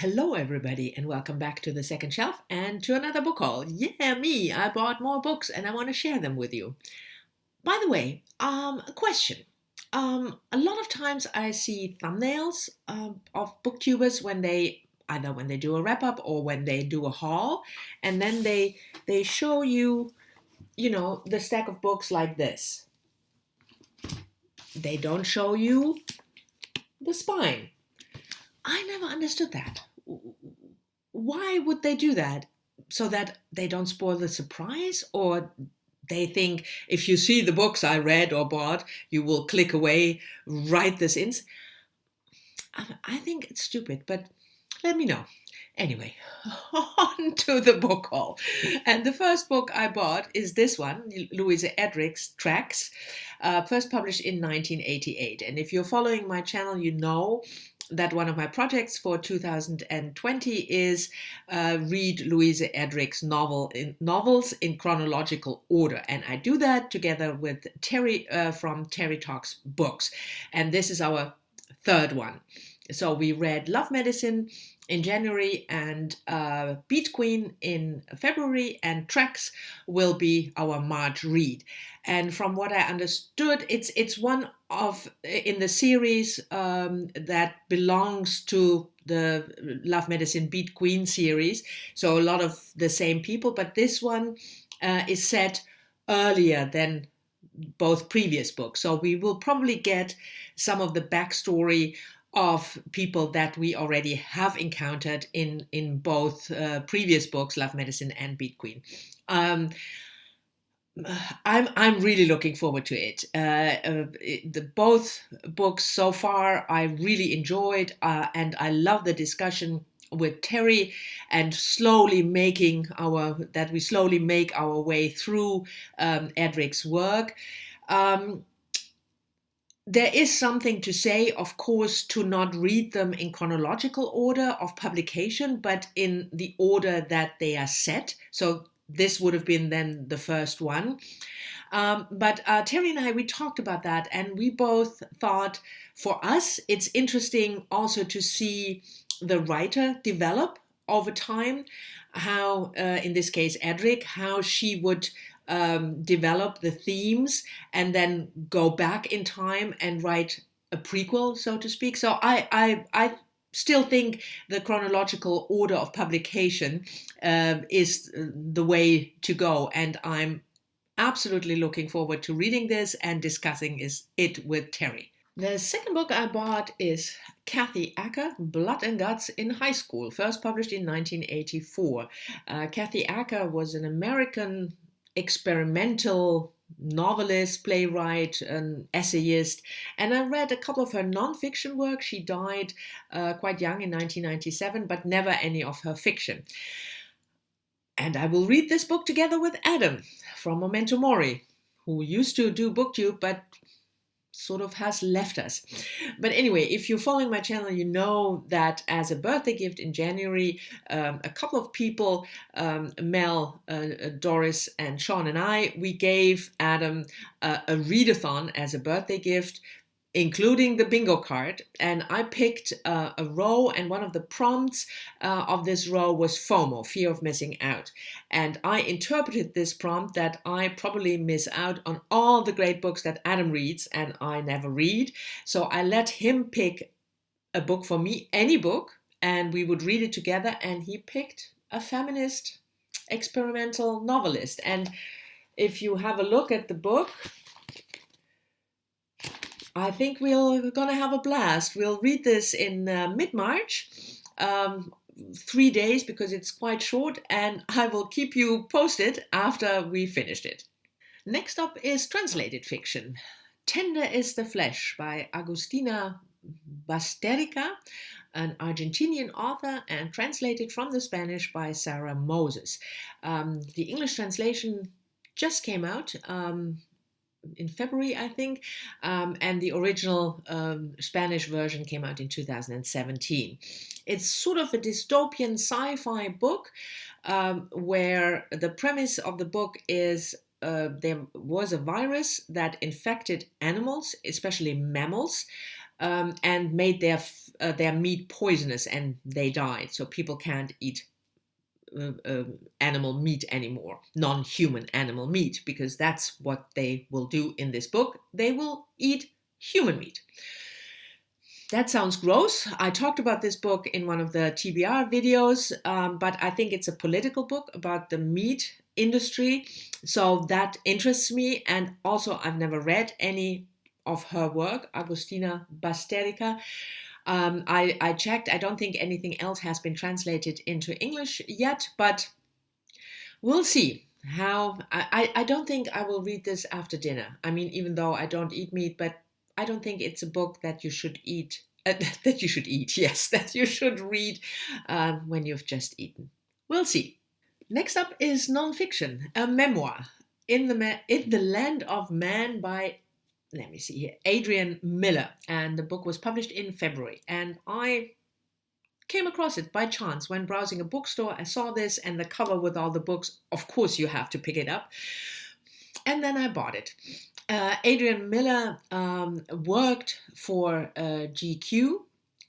Hello, everybody, and welcome back to the second shelf and to another book haul. Yeah, me, I bought more books and I want to share them with you. By the way, a question. A lot of times I see thumbnails of booktubers when they either when they do a wrap up or when they do a haul, and then they show you, the stack of books like this. They don't show you the spine. I never understood that. Why would they do that? So that they don't spoil the surprise? Or they think if you see the books I read or bought, you will click away, write this in? I think it's stupid, but let me know. Anyway, on to the book haul. And the first book I bought is this one, Louise Erdrich's Tracks, first published in 1988. And if you're following my channel, you know that one of my projects for 2020 is read Louise Erdrich's novels in chronological order. And I do that together with Terry from Terry Talks Books. And this is our third one. So we read Love Medicine in January and Beat Queen in February, and Tracks will be our March read. And from what I understood, it's one of in the series that belongs to the Love Medicine Beat Queen series. So a lot of the same people, but this one is set earlier than both previous books. So we will probably get some of the backstory of people that we already have encountered in both previous books, Love Medicine and Beat Queen. I'm really looking forward to it. Both books so far I really enjoyed, and I love the discussion with Terry and slowly make our way through Erdrich's work. There is something to say, of course, to not read them in chronological order of publication, but in the order that they are set. So this would have been then the first one. But Terry and I, we talked about that, and we both thought for us, it's interesting also to see the writer develop over time, how, in this case, Erdrich, how she would develop the themes and then go back in time and write a prequel, so to speak. So I still think the chronological order of publication is the way to go, and I'm absolutely looking forward to reading this and discussing it with Terry. The second book I bought is Kathy Acker, Blood and Guts in High School, first published in 1984. Kathy Acker was an American experimental novelist, playwright, an essayist, and I read a couple of her nonfiction work. She died quite young in 1997, but never any of her fiction. And I will read this book together with Adam from Memento Mori, who used to do BookTube, but sort of has left us. But anyway, if you're following my channel, you know that as a birthday gift in January, a couple of people, Mel, Doris, and Sean and I, we gave Adam a readathon as a birthday gift, including the bingo card. And I picked a row, and one of the prompts of this row was FOMO, fear of missing out. And I interpreted this prompt that I probably miss out on all the great books that Adam reads and I never read. So I let him pick a book for me, any book, and we would read it together. And he picked a feminist experimental novelist. And if you have a look at the book, I think we're going to have a blast. We'll read this in mid-March, 3 days because it's quite short, and I will keep you posted after we finished it. Next up is translated fiction. Tender is the Flesh by Agustina Basterica, an Argentinian author, and translated from the Spanish by Sarah Moses. The English translation just came out in February, I think, and the original Spanish version came out in 2017. It's sort of a dystopian sci-fi book where the premise of the book is there was a virus that infected animals, especially mammals, and made their meat poisonous, and they died. So people can't eat animal meat anymore, non-human animal meat, because that's what they will do in this book. They will eat human meat. That sounds gross. I talked about this book in one of the TBR videos, but I think it's a political book about the meat industry. So that interests me. And also, I've never read any of her work, Agustina Basterica. I checked. I don't think anything else has been translated into English yet, but we'll see. I don't think I will read this after dinner. I mean, even though I don't eat meat, but I don't think it's a book that you should eat. That you should eat, yes, that you should read when you've just eaten. We'll see. Next up is nonfiction, a memoir, In the Land of Man by, let me see here, Adrian Miller. And the book was published in February. And I came across it by chance when browsing a bookstore. I saw this and the cover with all the books. Of course, you have to pick it up. And then I bought it. Adrian Miller worked for GQ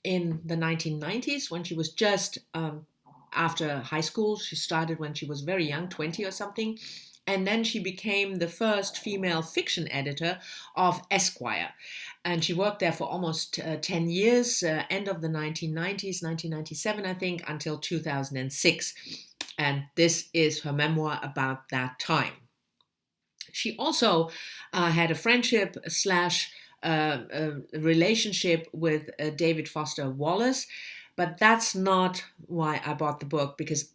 in the 1990s when she was just after high school. She started when she was very young, 20 or something. And then she became the first female fiction editor of Esquire. And she worked there for almost 10 years, end of the 1990s, 1997, I think, until 2006. And this is her memoir about that time. She also had a friendship / relationship with David Foster Wallace. But that's not why I bought the book, because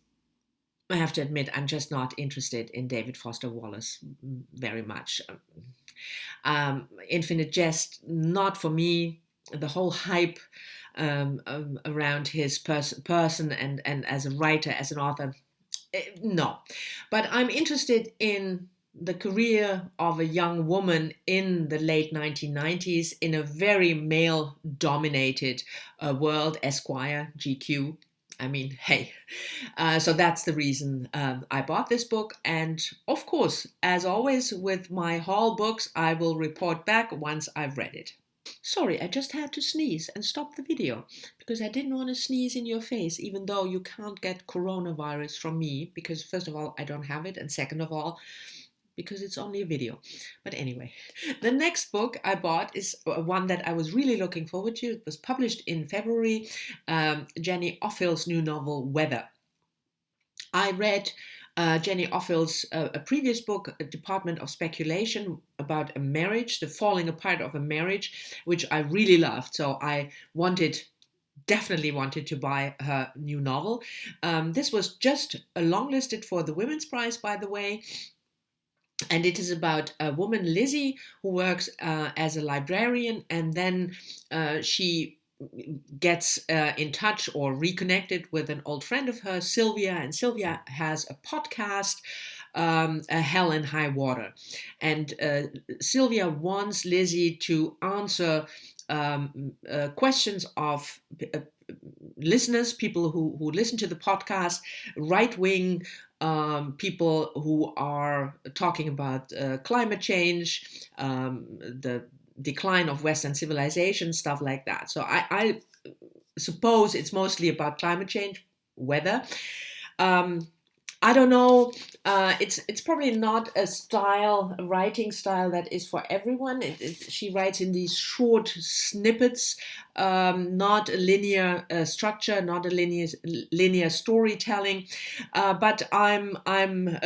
I have to admit, I'm just not interested in David Foster Wallace very much. Infinite Jest, not for me. The whole hype around his person and as a writer, as an author, no. But I'm interested in the career of a young woman in the late 1990s in a very male-dominated world, Esquire, GQ. I mean, hey. So that's the reason I bought this book. And of course, as always with my haul books, I will report back once I've read it. Sorry, I just had to sneeze and stop the video because I didn't want to sneeze in your face, even though you can't get coronavirus from me, because first of all, I don't have it. And second of all, because it's only a video. But anyway, the next book I bought is one that I was really looking forward to. It was published in February, Jenny Offill's new novel, Weather. I read Jenny Offill's a previous book, A Department of Speculation, about a marriage, the falling apart of a marriage, which I really loved. So I definitely wanted to buy her new novel. This was just longlisted for the Women's Prize, by the way. And it is about a woman, Lizzie, who works as a librarian, and then she gets in touch or reconnected with an old friend of hers, Sylvia, and Sylvia has a podcast, A Hell and High Water. And Sylvia wants Lizzie to answer questions of listeners, people who listen to the podcast, right-wing people who are talking about climate change, the decline of Western civilization, stuff like that. So I suppose it's mostly about climate change, weather. I don't know. It's probably not a writing style that is for everyone. She writes in these short snippets, not a linear structure, not a linear storytelling. But I'm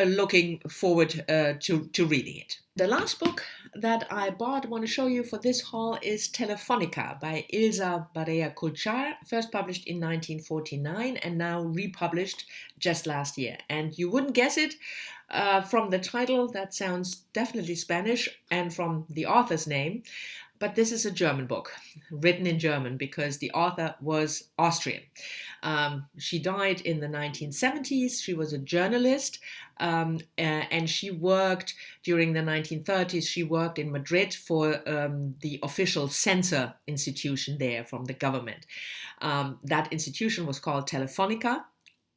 looking forward to reading it. The last book that I want to show you for this haul is Telefonica by Ilsa Barea-Culchar, first published in 1949 and now republished just last year. And you wouldn't guess it from the title. That sounds definitely Spanish, and from the author's name. But this is a German book, written in German, because the author was Austrian. She died in the 1970s. She was a journalist, and she worked during the 1930s. She worked in Madrid for the official censor institution there from the government. That institution was called Telefonica.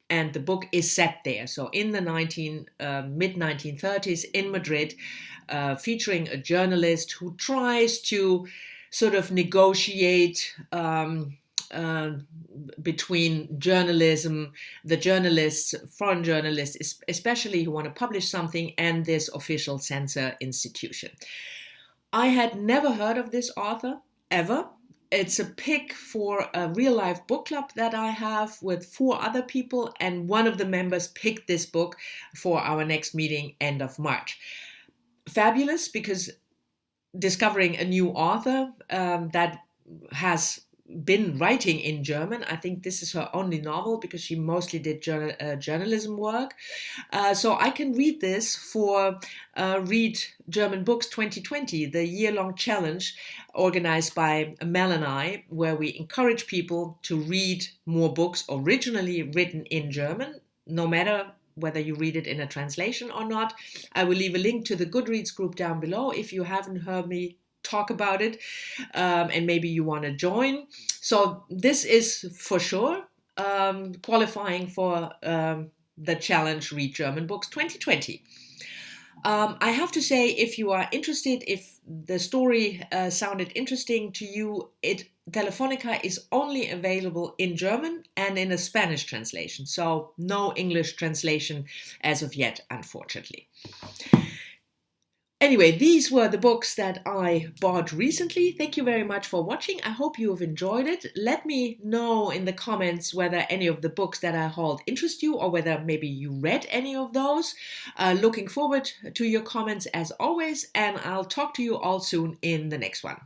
And the book is set there. So in the mid-1930s in Madrid, featuring a journalist who tries to sort of negotiate between journalism, the journalists, foreign journalists, especially who want to publish something, and this official censor institution. I had never heard of this author, ever. It's a pick for a real-life book club that I have with 4 other people, and one of the members picked this book for our next meeting end of March. Fabulous, because discovering a new author that has been writing in German. I think this is her only novel because she mostly did journalism work. So I can read this for Read German Books 2020, the year-long challenge organized by Mel and I, where we encourage people to read more books originally written in German, no matter whether you read it in a translation or not. I will leave a link to the Goodreads group down below if you haven't heard me talk about it, and maybe you want to join. So this is for sure qualifying for the challenge Read German Books 2020. I have to say, if you are interested, if the story sounded interesting to you, Telefonica is only available in German and in a Spanish translation, so no English translation as of yet, unfortunately. Anyway, these were the books that I bought recently. Thank you very much for watching. I hope you have enjoyed it. Let me know in the comments whether any of the books that I hauled interest you, or whether maybe you read any of those. Looking forward to your comments as always, and I'll talk to you all soon in the next one.